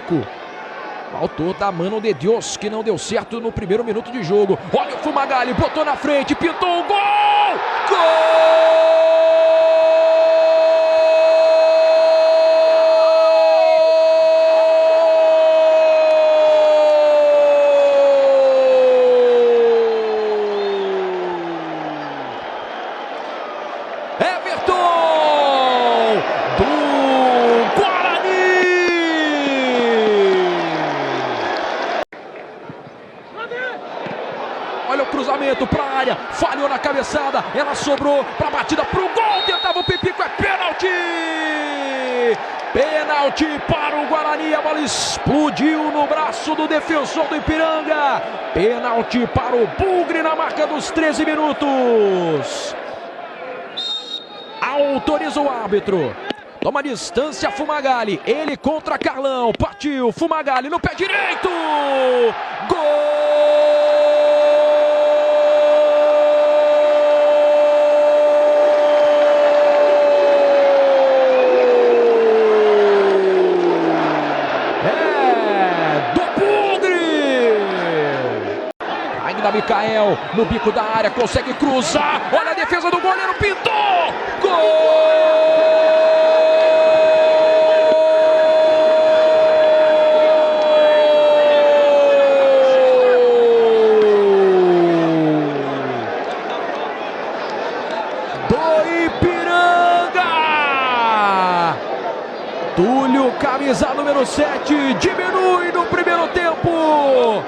Chico. O autor da Mano de Deus, que não deu certo no primeiro minuto de jogo. Olha o Fumagalli, botou na frente, pintou o gol! Gol! Everton do Guarani! Olha o cruzamento para a área, falhou na cabeçada, ela sobrou para a batida para o gol, tentava o Pipico, é pênalti! Pênalti para o Guarani, a bola explodiu no braço do defensor do Ipiranga. Pênalti para o Bugre na marca dos 13 minutos. Autoriza o árbitro. Toma distância Fumagalli. Ele contra Carlão. Partiu. Fumagalli no pé direito. Gol! É do Bugre! Ainda Micael no bico da área. Consegue cruzar. Olha a defesa do goleiro. Pintou! Gol! Do Ipiranga! Túlio, camisa número 7, diminui no primeiro tempo.